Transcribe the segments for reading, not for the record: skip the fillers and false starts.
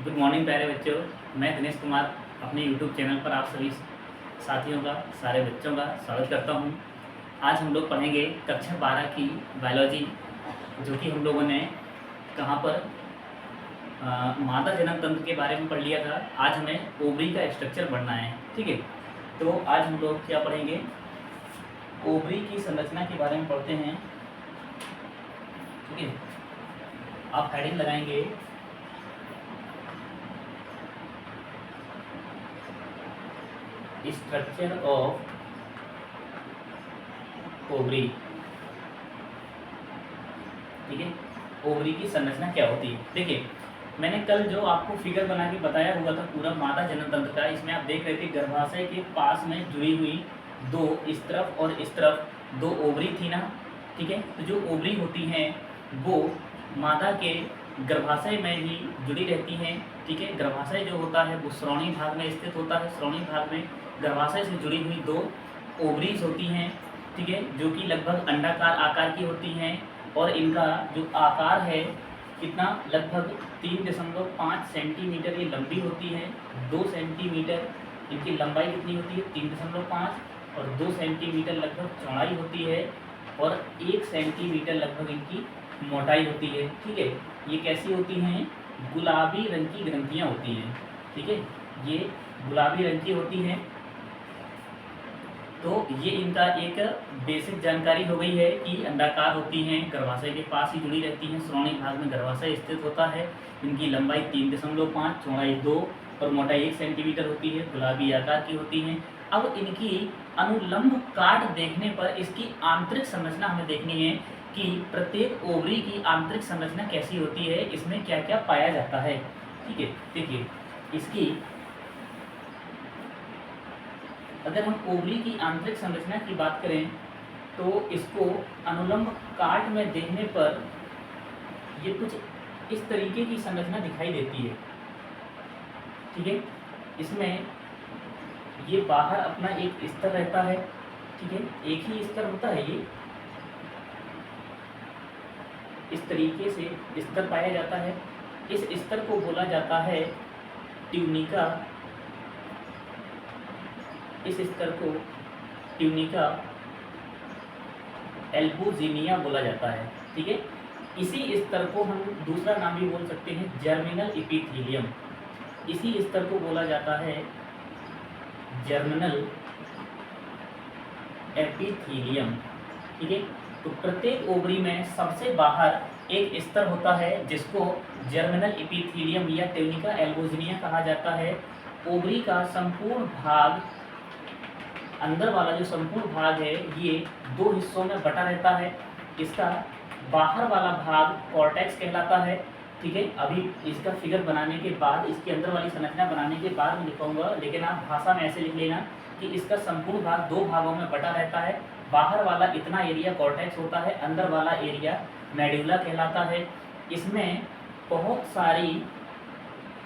Good morning प्यारे बच्चों। मैं दिनेश कुमार अपने यूट्यूब चैनल पर आप सभी साथियों का, सारे बच्चों का स्वागत करता हूं। आज हम लोग पढ़ेंगे कक्षा 12 की बायोलॉजी, जो कि हम लोगों ने कहाँ पर मादा जनन तंत्र के बारे में पढ़ लिया था। आज हमें ओवरी का स्ट्रक्चर पढ़ना है, ठीक है। तो आज हम लोग क्या पढ़ेंगे, ओवरी की संरचना के बारे में पढ़ते हैं, ठीक है। आप हेडिंग लगाएंगे स्ट्रक्चर ऑफ ओवरी, ठीक है। ओवरी की संरचना क्या होती है, देखिए मैंने कल जो आपको फिगर बना के बताया हुआ था पूरा मादा जनन तंत्र का, इसमें आप देख रहे थे गर्भाशय के पास में जुड़ी हुई दो, इस तरफ और इस तरफ दो ओवरी थी ना, ठीक है। तो जो ओवरी होती हैं वो मादा के गर्भाशय में ही जुड़ी रहती हैं, ठीक है। गर्भाशय जो होता है वो श्रोणि भाग में स्थित होता है। श्रोणि भाग में गर्भाशय से जुड़ी हुई दो ओवरीज होती हैं, ठीक है, जो कि लगभग अंडाकार आकार की होती हैं। और इनका जो आकार है कितना, लगभग 3.5 सेंटीमीटर ये लंबी होती है। 2 सेंटीमीटर इनकी लंबाई कितनी होती है, 3.5, और 2 सेंटीमीटर लगभग चौड़ाई होती है, और 1 सेंटीमीटर लगभग इनकी मोटाई होती है, ठीक है। ये कैसी होती हैं, गुलाबी रंग की ग्रंथियाँ होती हैं, ठीक है। ये गुलाबी रंग की होती हैं। तो ये इनका एक बेसिक जानकारी हो गई है कि अंडाकार होती हैं, गर्भाशय के पास ही जुड़ी रहती हैं। श्रोणि भाग में गर्भाशय स्थित होता है। इनकी लंबाई 3.5, चौड़ाई 2 और मोटाई 1 सेंटीमीटर होती है। गुलाबी आकार की होती हैं। अब इनकी अनुलंब काट देखने पर इसकी आंतरिक संरचना हमें देखनी है कि प्रत्येक ओवरी की आंतरिक संरचना कैसी होती है, इसमें क्या क्या पाया जाता है, ठीक है। देखिए इसकी अगर हम ओवरी की आंतरिक संरचना की बात करें तो इसको अनुलंब काट में देखने पर ये कुछ इस तरीके की संरचना दिखाई देती है, ठीक है। इसमें ये बाहर अपना एक स्तर रहता है, ठीक है, एक ही स्तर होता है। ये इस तरीके से स्तर पाया जाता है। इस स्तर को बोला जाता है ट्यूनिका। इस स्तर को ट्यूनिका एल्बुजिनिया बोला जाता है, ठीक है। इसी स्तर को हम दूसरा नाम भी बोल सकते हैं, जर्मिनल एपिथेलियम। इसी स्तर को बोला जाता है जर्मिनल एपिथेलियम, ठीक है। तो प्रत्येक ओवरी में सबसे बाहर एक स्तर होता है जिसको जर्मिनल एपिथेलियम या ट्यूनिका एल्बुजिनिया कहा जाता है। ओवरी का संपूर्ण भाग, अंदर वाला जो संपूर्ण भाग है, ये 2 हिस्सों में बटा रहता है। इसका बाहर वाला भाग कॉर्टेक्स कहलाता है, ठीक है। अभी इसका फिगर बनाने के बाद, इसकी अंदर वाली संरचना बनाने के बाद मैं लिखूंगा, लेकिन आप भाषा में ऐसे लिख लेना कि इसका संपूर्ण भाग 2 भागों में बटा रहता है। बाहर वाला इतना एरिया कॉर्टेक्स होता है, अंदर वाला एरिया मेडुला कहलाता है। इसमें बहुत सारी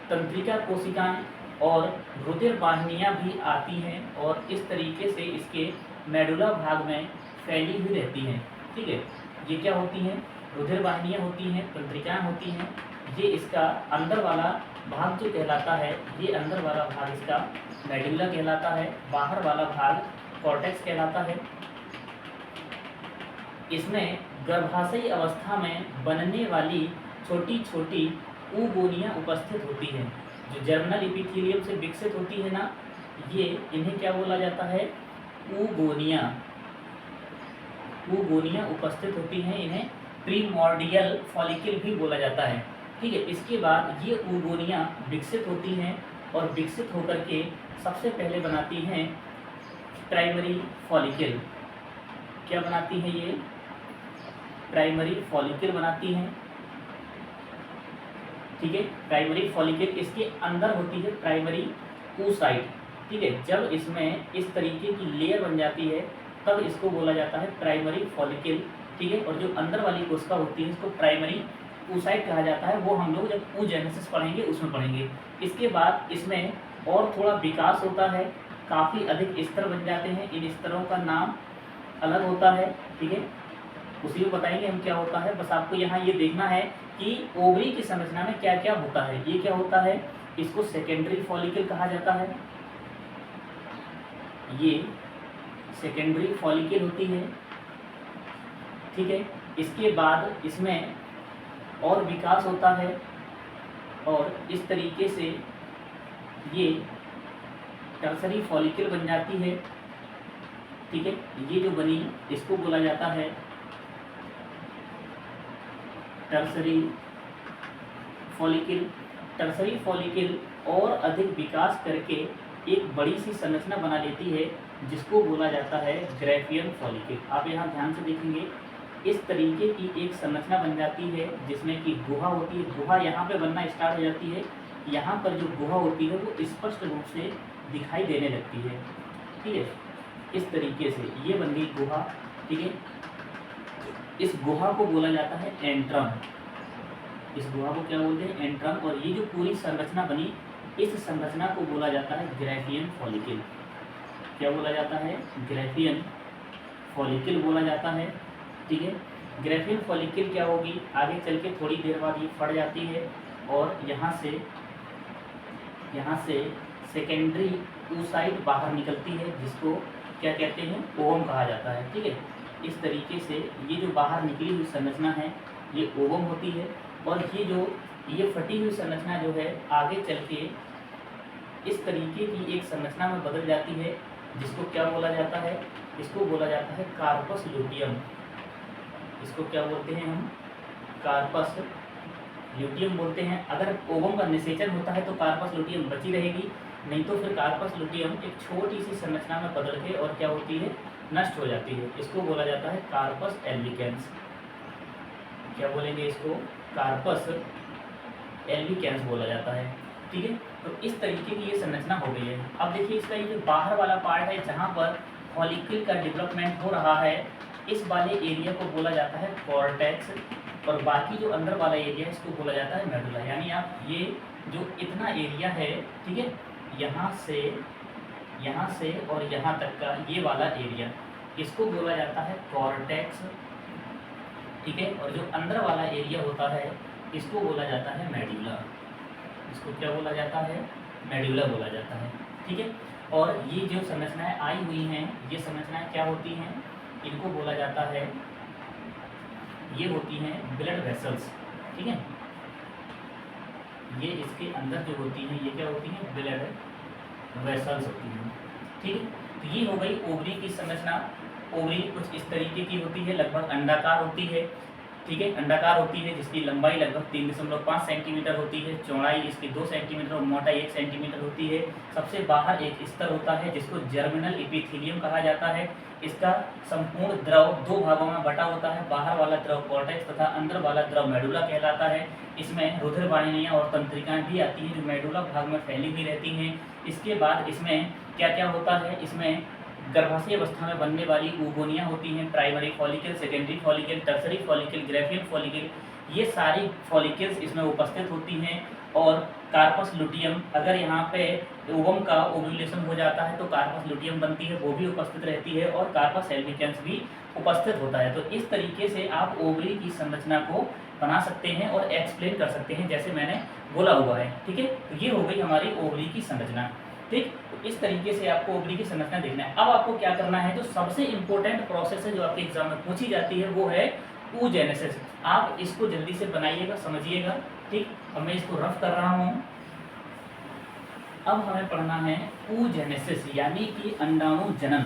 तंत्रिका कोशिकाएं और रुधिर वाहिनियाँ भी आती हैं, और इस तरीके से इसके मेडुला भाग में फैली हुई रहती हैं, ठीक है। ये क्या होती हैं, रुधिर वाहिनियाँ होती हैं, तंत्रिकाएं होती हैं। ये इसका अंदर वाला भाग जो कहलाता है, ये अंदर वाला भाग इसका मेडुला कहलाता है। बाहर वाला भाग कॉर्टेक्स कहलाता है। इसमें गर्भाशयी अवस्था में बनने वाली छोटी छोटी ऊगोनियाँ उपस्थित होती हैं, जो जर्मिनल एपिथेलियम से विकसित होती है ना, ये इन्हें क्या बोला जाता है, ऊगोनिया। ऊगोनिया उपस्थित होती हैं, इन्हें प्रीमोर्डियल फॉलिकल भी बोला जाता है, ठीक है। इसके बाद ये ऊगोनिया विकसित होती हैं, और विकसित होकर के सबसे पहले बनाती हैं प्राइमरी फॉलिकल। क्या बनाती हैं ये, प्राइमरी फॉलिकल बनाती हैं, ठीक है। प्राइमरी फॉलिकल इसके अंदर होती है प्राइमरी oocyte, ठीक है। जब इसमें इस तरीके की लेयर बन जाती है तब इसको बोला जाता है प्राइमरी फॉलिकल, ठीक है। और जो अंदर वाली कोशिका होती है इसको प्राइमरी oocyte कहा जाता है। वो हम लोग जब oogenesis पढ़ेंगे उसमें पढ़ेंगे। इसके बाद इसमें और थोड़ा विकास होता है, काफ़ी अधिक स्तर बन जाते हैं। इन स्तरों का नाम अलग होता है, ठीक है। उसी में बताएंगे हम क्या होता है। बस आपको यहाँ ये देखना है कि ओवरी की संरचना में क्या क्या होता है। ये क्या होता है, इसको सेकेंडरी फॉलिकल कहा जाता है। ये सेकेंडरी फॉलिकल होती है, ठीक है। इसके बाद इसमें और विकास होता है और इस तरीके से ये टर्सरी फॉलिकल बन जाती है, ठीक है। ये जो बनी इसको बोला जाता है टर्सरी फॉलिकल। टर्सरी फॉलिकल और अधिक विकास करके एक बड़ी सी संरचना बना लेती है जिसको बोला जाता है ग्राफियन फॉलिकल। आप यहाँ ध्यान से देखेंगे, इस तरीके की एक संरचना बन जाती है जिसमें कि गुहा होती है। गुहा यहाँ पे बनना स्टार्ट हो जाती है। यहाँ पर जो गुहा होती है वो स्पष्ट रूप से दिखाई देने लगती है, ठीक है। इस तरीके से ये बन गई गुहा, ठीक है। इस गुहा को बोला जाता है एंट्रम। इस गुहा को क्या बोलते हैं, एंट्रम। और ये जो पूरी संरचना बनी, इस संरचना को बोला जाता है ग्राफियन फॉलिकल। क्या बोला जाता है, ग्राफियन फॉलिकल बोला जाता है, ठीक है। ग्राफियन फॉलिकल क्या होगी, आगे चल के थोड़ी देर बाद ये फट जाती है और यहाँ से सेकेंडरी oocyte बाहर निकलती है जिसको क्या कहते हैं, ओवम कहा जाता है, ठीक है। इस तरीके से ये जो बाहर निकली हुई संरचना है ये ओवम होती है। और ये फटी हुई संरचना जो है आगे चल के इस तरीके की एक संरचना में बदल जाती है जिसको क्या बोला जाता है, इसको बोला जाता है कार्पस ल्यूटियम। इसको क्या बोलते हैं हम, कार्पस ल्यूटियम बोलते हैं। अगर ओवम का निषेचन होता है तो कार्पस ल्यूटियम बची रहेगी, नहीं तो फिर कार्पस ल्यूटियम एक छोटी सी संरचना में बदल के और क्या होती है, नष्ट हो जाती है। इसको बोला जाता है कार्पस एल्बिकेंस। क्या बोलेंगे इसको, कार्पस एल्बिकेंस बोला जाता है, ठीक है। तो इस तरीके की ये संरचना हो गई है। अब देखिए इसका ये जो बाहर वाला पार्ट है जहाँ पर फॉलिकल का डेवलपमेंट हो रहा है, इस वाले एरिया को बोला जाता है कॉर्टेक्स और बाकी जो अंदर वाला एरिया है इसको बोला जाता है मेडुला। यानी आप ये जो इतना एरिया है, ठीक है, यहाँ से और यहाँ तक का ये वाला एरिया, इसको बोला जाता है कॉर्टेक्स, ठीक है। और जो अंदर वाला एरिया होता है इसको बोला जाता है मेडुला। इसको क्या बोला जाता है, मेडुला बोला जाता है, ठीक है। और ये जो संरचनाएं आई हुई हैं, ये संरचनाएं क्या होती हैं, इनको बोला जाता है, ये होती हैं ब्लड वेसल्स, ठीक है। ये इसके अंदर जो होती हैं ये क्या होती हैं, ब्लड वेसल्स होती हैं, ठीक है। तो ये हो गई ओवरी की संरचना। ओवरी कुछ इस तरीके की होती है, लगभग अंडाकार होती है, ठीक है। अंडाकार होती है जिसकी लंबाई लगभग 3.5 सेंटीमीटर होती है, चौड़ाई इसकी 2 सेंटीमीटर और मोटाई 1 सेंटीमीटर होती है। सबसे बाहर एक स्तर होता है जिसको जर्मिनल एपिथेलियम कहा जाता है। इसका संपूर्ण द्रव 2 भागों में बटा होता है, बाहर वाला द्रव कॉर्टेक्स तथा अंदर वाला द्रव मेडुला कहलाता है। इसमें रुधिर वाहिनियाँ और तंत्रिकाएं भी आती हैं जो मेडुला भाग में फैली हुई रहती हैं। इसके बाद इसमें क्या क्या होता है, इसमें गर्भाशय अवस्था में बनने वाली ओगोनियाँ होती हैं, primary follicle, secondary follicle, tertiary follicle, Graafian follicle, ये सारी फॉलिकल्स इसमें उपस्थित होती हैं। और कार्पस लुटियम, अगर यहाँ पे ओवम का ओव्यूलेशन हो जाता है तो कार्पस लुटियम बनती है, वो भी उपस्थित रहती है और कार्पस एल्बिकेंस भी उपस्थित होता है। तो इस तरीके से आप ओवरी की संरचना को बना सकते हैं और एक्सप्लेन कर सकते हैं जैसे मैंने बोला हुआ है, ठीक है। तो ये हो गई हमारी ओवरी की संरचना, ठीक। तो इस तरीके से आपको ओवरी की संरचना देखना है। अब आपको क्या करना है, जो सबसे इंपॉर्टेंट प्रोसेस है जो आपके एग्जाम में पूछी जाती है वो है oogenesis। आप इसको जल्दी से बनाइएगा, समझिएगा, ठीक। अब मैं इसको रफ कर रहा हूँ। अब हमें पढ़ना है oogenesis यानी कि अंडाणु जनन।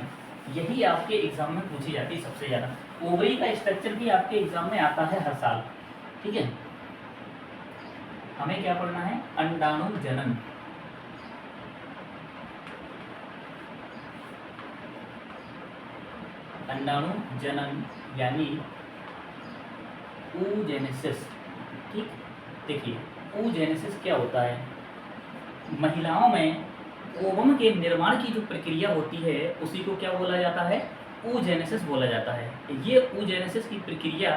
यही आपके एग्जाम में पूछी जाती है सबसे ज़्यादा। ओवरी का स्ट्रक्चर भी आपके एग्जाम में आता है हर साल, ठीक है। हमें क्या पढ़ना है, अंडाणु जनन। अंडाणु जनन यानी oogenesis, ठीक। देखिए oogenesis क्या होता है, महिलाओं में ओवम के निर्माण की जो प्रक्रिया होती है उसी को क्या बोला जाता है, oogenesis बोला जाता है। ये oogenesis की प्रक्रिया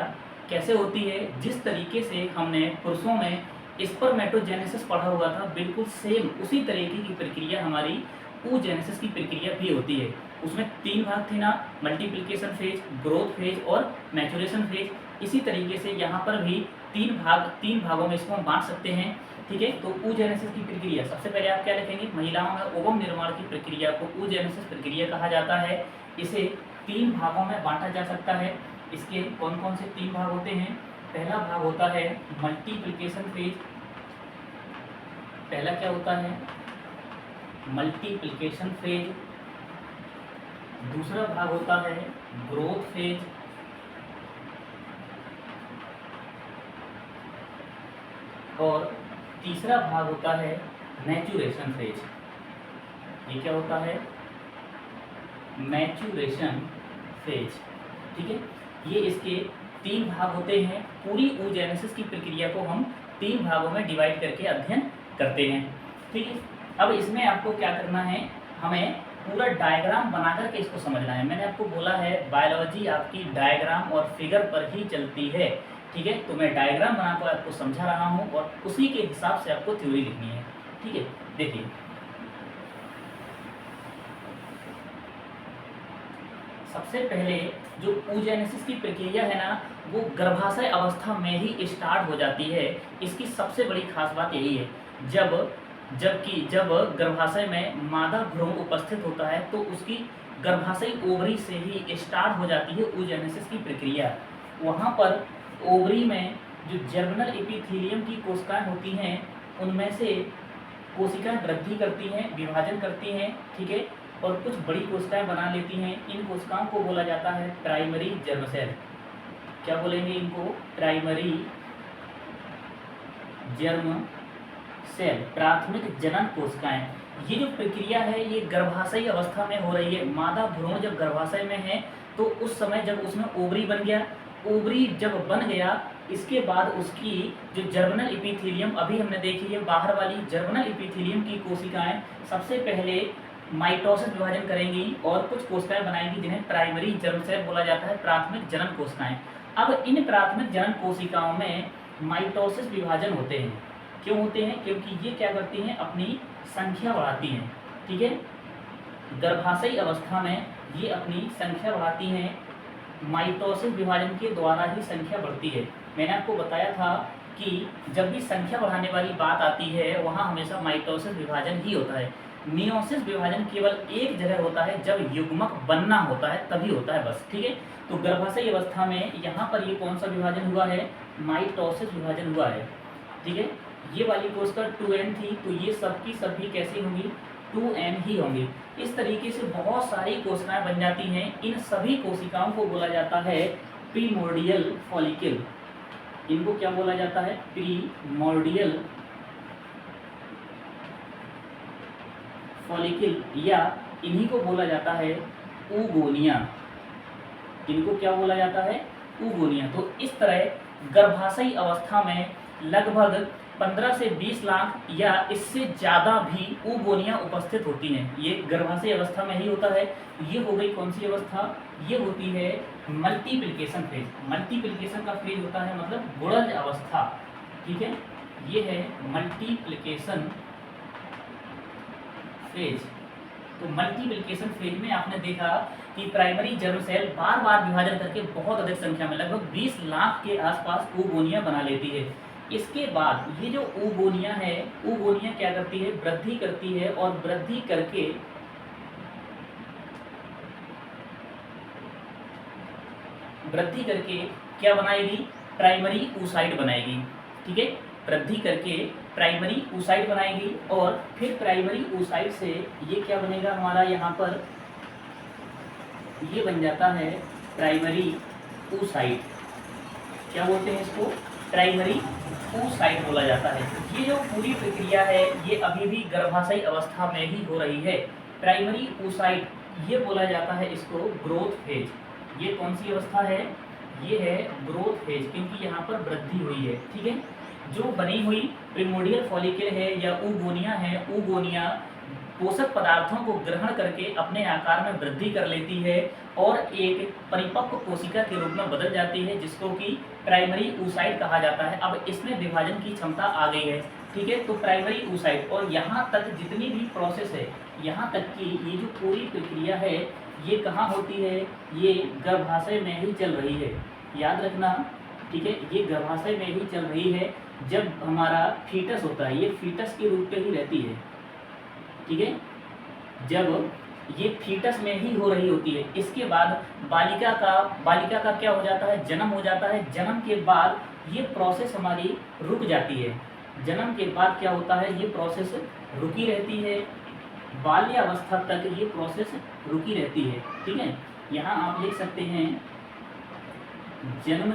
कैसे होती है, जिस तरीके से हमने पुरुषों में स्पर्मेटोजेनेसिस पढ़ा हुआ था, बिल्कुल सेम उसी तरीके की प्रक्रिया हमारी oogenesis की प्रक्रिया भी होती है। उसमें 3 भाग थे ना, मल्टीप्लिकेशन फेज, ग्रोथ फेज और मैचुरेशन फेज। इसी तरीके से यहाँ पर भी 3 भागों में इसको हम बांट सकते हैं, ठीक है। तो oogenesis की प्रक्रिया, सबसे पहले आप क्या लिखेंगे, महिलाओं में ओवम निर्माण की प्रक्रिया को oogenesis प्रक्रिया कहा जाता है। इसे 3 भागों में बांटा जा सकता है। इसके कौन कौन से 3 भाग होते हैं? पहला भाग होता है मल्टीप्लिकेशन फेज। पहला क्या होता है? Multiplication phase. दूसरा भाग होता है ग्रोथ फेज। और तीसरा भाग होता है मैचुरेशन फेज। ये क्या होता है? मैचुरेशन फेज, ठीक है। ये इसके 3 भाग होते हैं। पूरी oogenesis की प्रक्रिया को हम 3 भागों में डिवाइड करके अध्ययन करते हैं, ठीक है। अब इसमें आपको क्या करना है, हमें पूरा डायग्राम बना करके इसको समझना है। मैंने आपको बोला है बायोलॉजी आपकी डायग्राम और फिगर पर ही चलती है, ठीक है। तो मैं डायग्राम बनाकर आपको समझा रहा हूँ और उसी के हिसाब से आपको थ्योरी लिखनी है, ठीक है। देखिए, सबसे पहले जो oogenesis की प्रक्रिया है ना, वो गर्भाशय अवस्था में ही स्टार्ट हो जाती है। इसकी सबसे बड़ी खास बात यही है, जब गर्भाशय में मादा भ्रूण उपस्थित होता है तो उसकी गर्भाशय ओवरी से ही स्टार्ट हो जाती है oogenesis की प्रक्रिया। वहाँ पर ओवरी में जो जर्मिनल एपिथेलियम की कोशिकाएं होती हैं, उनमें से कोशिकाएं वृद्धि करती हैं, विभाजन करती हैं, ठीक है, और कुछ बड़ी कोशिकाएं बना लेती हैं। इन कोशिकाओं को बोला जाता है प्राइमरी जर्म सेल। क्या बोलेंगे इनको? प्राइमरी जर्म सेल, प्राथमिक जनन कोशिकाएं। ये जो प्रक्रिया है ये गर्भाशयी अवस्था में हो रही है। मादा भ्रूण जब गर्भाशय में है तो उस समय जब उसमें ओवरी बन गया, ओवरी जब बन गया, इसके बाद उसकी जो जर्मिनल एपिथेलियम अभी हमने देखी है, बाहर वाली जर्मिनल एपिथेलियम की कोशिकाएं सबसे पहले माइटोसिस विभाजन करेंगी और कुछ कोशिकाएं बनाएंगी जिन्हें प्राइमरी जर्म सेल बोला जाता है, प्राथमिक जनन कोशिकाएं। अब इन प्राथमिक जनन कोशिकाओं में माइटोसिस विभाजन होते हैं। क्यों होते हैं? क्योंकि ये क्या करती हैं, अपनी संख्या बढ़ाती हैं, ठीक है। गर्भाशयी अवस्था में ये अपनी संख्या बढ़ाती हैं। माइटोसिस विभाजन के द्वारा ही संख्या बढ़ती है। मैंने आपको बताया था कि जब भी संख्या बढ़ाने वाली बात आती है वहाँ हमेशा माइटोसिस विभाजन ही होता है। मियोसिस विभाजन केवल एक जगह होता है, जब युग्मक बनना होता है तभी होता है बस, ठीक है। तो गर्भाशयी अवस्था में यहाँ पर ये कौन सा विभाजन हुआ है? माइटोसिस विभाजन हुआ है, ठीक है। ये वाली कोशिका 2n थी, तो ये सबकी सभी कैसी होंगी? 2n ही होंगी। इस तरीके से बहुत सारी कोशिकाएं बन जाती हैं। इन सभी कोशिकाओं को बोला जाता है प्रीमोर्डियल फॉलिकल। इनको क्या बोला जाता है? प्रीमोर्डियल फॉलिकल, या इन्हीं को बोला जाता है ऊगोनिया। इनको क्या बोला जाता है? ऊगोनिया। तो इस तरह गर्भाशयी अवस्था में लगभग 15 से 20 लाख या इससे ज़्यादा भी ऊगोनिया उपस्थित होती हैं। ये गर्भाशयी अवस्था में ही होता है। ये हो गई कौन सी अवस्था? ये होती है मल्टीप्लिकेशन फेज। मल्टीप्लिकेशन का फेज होता है मतलब गुणज अवस्था, ठीक है। ये है मल्टीप्लिकेशन फेज। तो मल्टीप्लिकेशन फेज में आपने देखा कि प्राइमरी जर्म सेल बार बार विभाजन करके बहुत अधिक संख्या में लगभग 20 लाख के आसपास ऊगोनिया बना लेती है। इसके बाद ये जो ऊगोनिया है, ऊगोनिया क्या करती है? वृद्धि करती है, और वृद्धि करके क्या बनाएगी? प्राइमरी oocyte बनाएगी, ठीक है। वृद्धि करके प्राइमरी oocyte बनाएगी और फिर प्राइमरी oocyte से ये क्या बनेगा हमारा? यहाँ पर ये बन जाता है प्राइमरी oocyte। क्या बोलते हैं इसको? प्राइमरी oocyte बोला जाता है। ये जो पूरी प्रक्रिया है ये अभी भी गर्भाशयी अवस्था में ही हो रही है। प्राइमरी oocyte ये बोला जाता है इसको ग्रोथ फेज। ये कौन सी अवस्था है? ये है ग्रोथ फेज, क्योंकि यहाँ पर वृद्धि हुई है, ठीक है। जो बनी हुई प्रिमोर्डियल फॉलिकल है या ऊगोनिया है, ऊगोनिया पोषक पदार्थों को ग्रहण करके अपने आकार में वृद्धि कर लेती है और एक परिपक्व कोशिका के रूप में बदल जाती है, जिसको कि प्राइमरी oocyte कहा जाता है। अब इसमें विभाजन की क्षमता आ गई है, ठीक है। तो प्राइमरी oocyte, और यहाँ तक जितनी भी प्रोसेस है, यहाँ तक कि ये जो पूरी प्रक्रिया है ये कहाँ होती है, ये गर्भाशय में ही चल रही है, याद रखना, ठीक है। ये गर्भाशय में ही चल रही है, जब हमारा फीटस होता है, ये फीटस के रूप पे ही रहती है, ठीक है, जब ये फीटस में ही हो रही होती है। इसके बाद बालिका का क्या हो जाता है, जन्म हो जाता है। जन्म के बाद ये प्रोसेस हमारी रुक जाती है। जन्म के बाद क्या होता है, ये प्रोसेस रुकी रहती है, बाल्यावस्था तक ये प्रोसेस रुकी रहती है, ठीक है। यहाँ आप लिख सकते हैं जन्म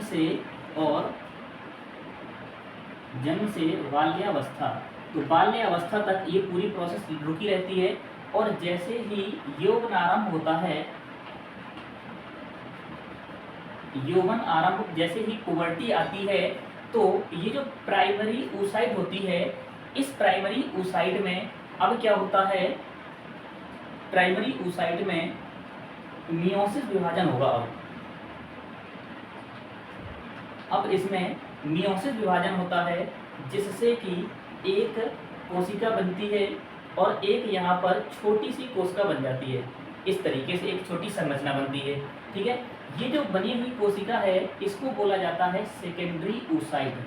से बाल्यावस्था, तो बाल्यावस्था तक ये पूरी प्रोसेस रुकी रहती है। और जैसे ही यौवन आरंभ होता है, यौवन आरंभ जैसे ही पुबर्टी आती है, तो ये जो प्राइमरी oocyte होती है, इस प्राइमरी oocyte में अब क्या होता है, प्राइमरी oocyte में मियोसिस विभाजन होगा। अब इसमें मियोसिस विभाजन होता है, जिससे कि एक कोशिका बनती है और एक यहाँ पर छोटी सी कोशिका बन जाती है। इस तरीके से एक छोटी संरचना बनती है, ठीक है। ये जो बनी हुई कोशिका है, इसको बोला जाता है सेकेंडरी oocyte।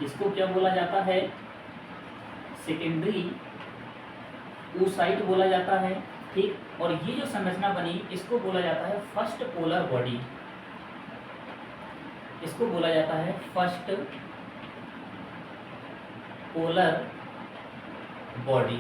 इसको क्या बोला जाता है, सेकेंडरी oocyte बोला जाता है, ठीक। और ये जो संरचना बनी, इसको बोला जाता है फर्स्ट पोलर बॉडी। इसको बोला जाता है फर्स्ट पोलर बॉडी,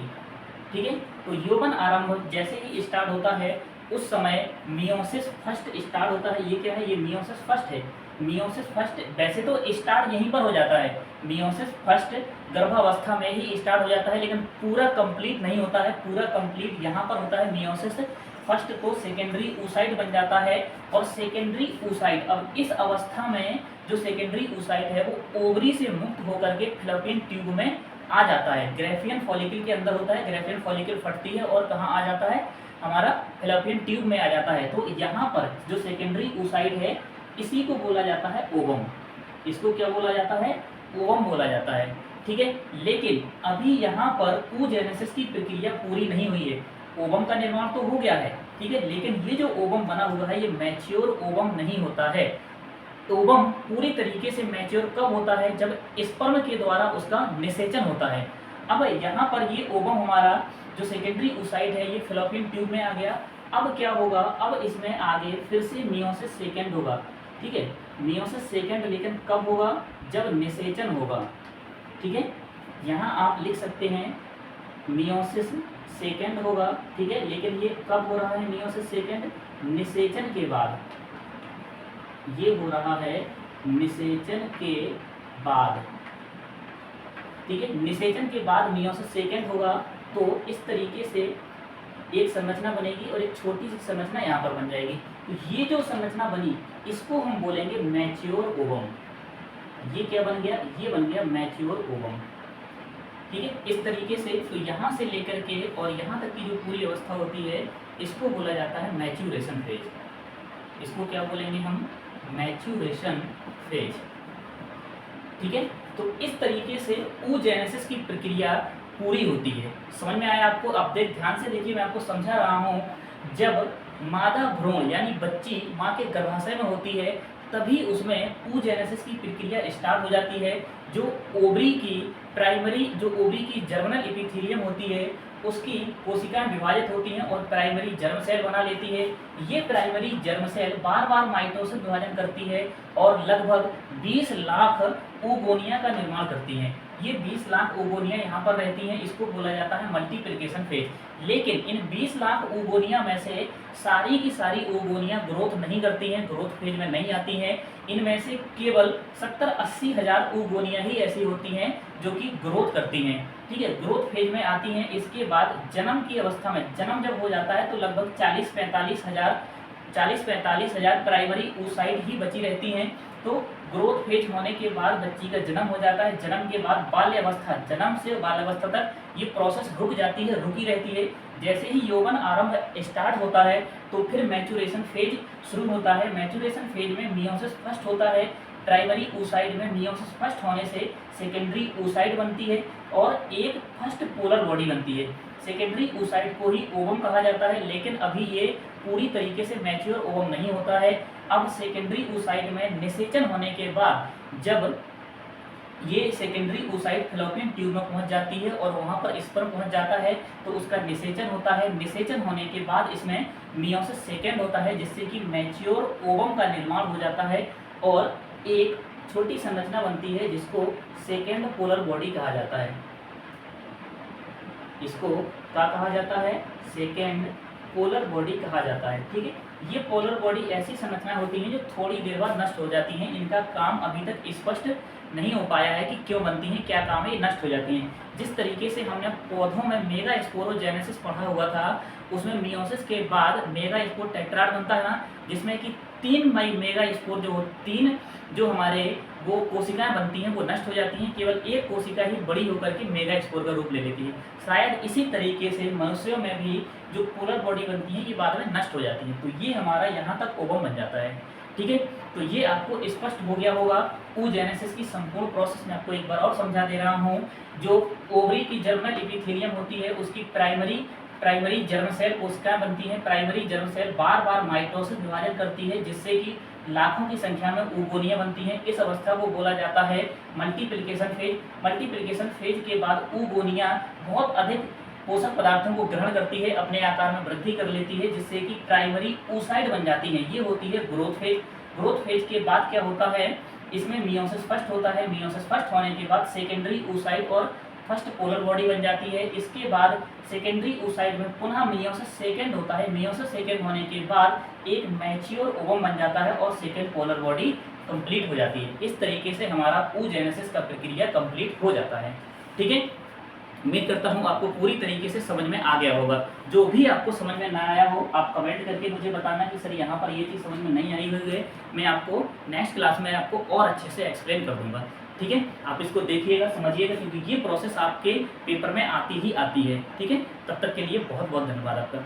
ठीक है। तो यौवन आरंभ जैसे ही स्टार्ट होता है, उस समय मियोसिस फर्स्ट स्टार्ट होता है। ये क्या है, ये मियोसिस फर्स्ट है। मियोसिस फर्स्ट वैसे तो स्टार्ट यहीं पर हो जाता है, मियोसिस फर्स्ट गर्भावस्था में ही स्टार्ट हो जाता है, लेकिन पूरा कंप्लीट नहीं होता है। पूरा कंप्लीट यहाँ पर होता है, मियोसिस फर्स्ट को सेकेंडरी oocyte बन जाता है। और सेकेंडरी oocyte, अब इस अवस्था में जो सेकेंडरी oocyte है, वो ओवरी से मुक्त होकर के फैलोपियन ट्यूब में आ जाता है। ग्रेफियन फॉलिकल के अंदर होता है, ग्रेफियन फॉलिकल फटती है और कहाँ आ जाता है, हमारा फैलोपियन ट्यूब में आ जाता है। तो यहाँ पर जो सेकेंडरी oocyte है, इसी को बोला जाता है ओवम। इसको क्या बोला जाता है, ओवम बोला जाता है, ठीक है। लेकिन अभी यहाँ पर oogenesis की प्रक्रिया पूरी नहीं हुई है। ओवम का निर्माण तो हो गया है, ठीक है, लेकिन ये जो ओवम बना हुआ है, ये मैच्योर ओवम नहीं होता है। ओवम पूरी तरीके से मैच्योर कब होता है, जब स्पर्म के द्वारा उसका निषेचन होता है। अब यहाँ पर ये ओवम हमारा जो सेकेंडरी oocyte है, ये फैलोपियन ट्यूब में आ गया। अब क्या होगा, अब इसमें आगे फिर से मियोसिस सेकेंड होगा, ठीक है। मियोसिस सेकेंड लेकिन कब होगा, जब निषेचन होगा, ठीक है। यहाँ आप लिख सकते हैं मियोसिस सेकेंड होगा, ठीक है, लेकिन ये कब हो रहा है, मियोसिस सेकेंड निषेचन के बाद। ये हो रहा है निषेचन के बाद, ठीक है। निषेचन के बाद मियोसिस सेकेंड होगा, तो इस तरीके से एक संरचना बनेगी और एक छोटी सी संरचना यहाँ पर बन जाएगी। तो ये जो संरचना बनी, इसको हम बोलेंगे मैच्योर ओवम। ये क्या बन गया, ये बन गया मैच्योर ओवम, ठीक है। इस तरीके से तो यहाँ से लेकर के और यहाँ तक की जो पूरी अवस्था होती है, इसको बोला जाता है मैच्यूरेशन फेज। इसको क्या बोलेंगे हम, मैच्यूरेशन फेज, ठीक है। तो इस तरीके से oogenesis की प्रक्रिया पूरी होती है। समझ में आया आपको? अब ध्यान से देखिए, मैं आपको समझा रहा हूँ। जब मादा भ्रूण यानी बच्ची माँ के गर्भाशय में होती है, तभी उसमें oogenesis की प्रक्रिया स्टार्ट हो जाती है। जो ओवरी की प्राइमरी, जो ओवरी की जर्मिनल एपिथेलियम होती है, उसकी कोशिकाएं विभाजित होती हैं और प्राइमरी जर्म सेल बना लेती है। ये प्राइमरी जर्म सेल बार बार माइटोसिस विभाजन करती है और लगभग 20 लाख oogonia का निर्माण करती हैं। ये 20 लाख oogonia यहाँ पर रहती हैं, इसको बोला जाता है मल्टीप्लिकेशन फेज। लेकिन इन 20 लाख oogonia में से सारी की सारी oogonia ग्रोथ नहीं करती हैं, ग्रोथ फेज में नहीं आती हैं। इनमें से केवल 70-80 हज़ार oogonia ही ऐसी होती हैं जो कि ग्रोथ करती हैं, ठीक है, ग्रोथ फेज में आती हैं। इसके बाद जन्म की अवस्था में, जन्म जब हो जाता है तो लगभग 40-45 हज़ार प्राइमरी oocyte ही बची रहती हैं। तो ग्रोथ फेज होने के बाद बच्ची का जन्म हो जाता है। जन्म के बाद बाल्यावस्था, जन्म से बाल्यावस्था तक ये प्रोसेस रुक जाती है, रुकी रहती है। जैसे ही यौवन आरंभ स्टार्ट होता है, तो फिर मैच्यूरेशन फेज शुरू होता है। मैच्यूरेशन फेज में मियोसिस फर्स्ट होता है। प्राइमरी oocyte में मियोसिस फर्स्ट होने से सेकेंडरी oocyte बनती है और एक फर्स्ट पोलर बॉडी बनती है। सेकेंडरी oocyte को ही ओवम कहा जाता है, लेकिन अभी ये पूरी तरीके से मैच्योर ओवम नहीं होता है। अब सेकेंडरी oocyte में निषेचन होने के बाद जब ये सेकेंडरी oocyte फैलोपियन ट्यूब में पहुंच जाती है और वहां पर स्पर्म पहुंच जाता है तो उसका निषेचन होता है। निषेचन होने के बाद इसमें मियोसिस सेकेंड होता है, जिससे कि मैच्योर ओवम का निर्माण हो जाता है और एक छोटी संरचना बनती है जिसको सेकेंड पोलर बॉडी कहा जाता है। इसको क्या कहा जाता है? सेकेंड पोलर बॉडी कहा जाता है। ठीक है, ये पोलर बॉडी ऐसी संरचना होती है जो थोड़ी देर बाद नष्ट हो जाती हैं। इनका काम अभी तक स्पष्ट नहीं हो पाया है कि क्यों बनती हैं, क्या काम है, ये नष्ट हो जाती हैं। जिस तरीके से हमने पौधों में मेगा स्पोरोजेनेसिस पढ़ा हुआ था, उसमें मियोसिस के बाद मेगा स्पोर टेट्राड बनता है ना, जिसमें कि 3 मेगा स्पोर जो हमारे वो कोशिकाएं बनती हैं वो नष्ट हो जाती हैं, केवल एक कोशिका ही बड़ी होकर के मेगा स्पोर का रूप ले लेती है। शायद इसी तरीके से मनुष्यों में भी जो पोलर बॉडी बनती है ये बाद में नष्ट हो जाती है। तो ये हमारा यहाँ तक ओवम बन जाता है। ठीक है, तो ये आपको स्पष्ट हो गया होगा। oogenesis की संपूर्ण प्रोसेस में आपको एक बार और समझा दे रहा हूँ। जो ओवरी की जर्मिनल एपिथेलियम होती है उसकी प्राइमरी जर्म सेल कोशिकाएं बनती हैं। प्राइमरी जर्म सेल बार बार माइटोसिस विभाजन करती है, जिससे कि लाखों की संख्या में ऊगोनिया बनती हैं। इस अवस्था को बोला जाता है मल्टीप्लिकेशन फेज। मल्टीप्लिकेशन फेज के बाद ऊगोनिया बहुत अधिक पोषक पदार्थों को ग्रहण करती है, अपने आकार में वृद्धि कर लेती है, जिससे कि प्राइमरी oocyte बन जाती है। ये होती है ग्रोथ फेज। ग्रोथ फेज के बाद क्या होता है? इसमें मियोसिस फर्स्ट होता है। मियोसिस फर्स्ट होने के बाद सेकेंडरी oocyte और फर्स्ट पोलर बॉडी बन जाती है। इसके बाद सेकेंडरी oocyte में पुनः मियोसिस सेकेंड होता है। मियोसिस सेकेंड होने के बाद एक मैच्योर ओवम बन जाता है और सेकेंड पोलर बॉडी कंप्लीट हो जाती है। इस तरीके से हमारा oogenesis का प्रक्रिया कंप्लीट हो जाता है। ठीक है, उम्मीद करता हूँ आपको पूरी तरीके से समझ में आ गया होगा। जो भी आपको समझ में ना आया हो आप कमेंट करके मुझे बताना कि सर यहाँ पर ये चीज़ समझ में नहीं आई हुई है। मैं आपको नेक्स्ट क्लास में आपको और अच्छे से एक्सप्लेन कर दूंगा। ठीक है, आप इसको देखिएगा, समझिएगा, क्योंकि ये प्रोसेस आपके पेपर में आती ही आती है। ठीक है, तब तक के लिए बहुत बहुत धन्यवाद आपका।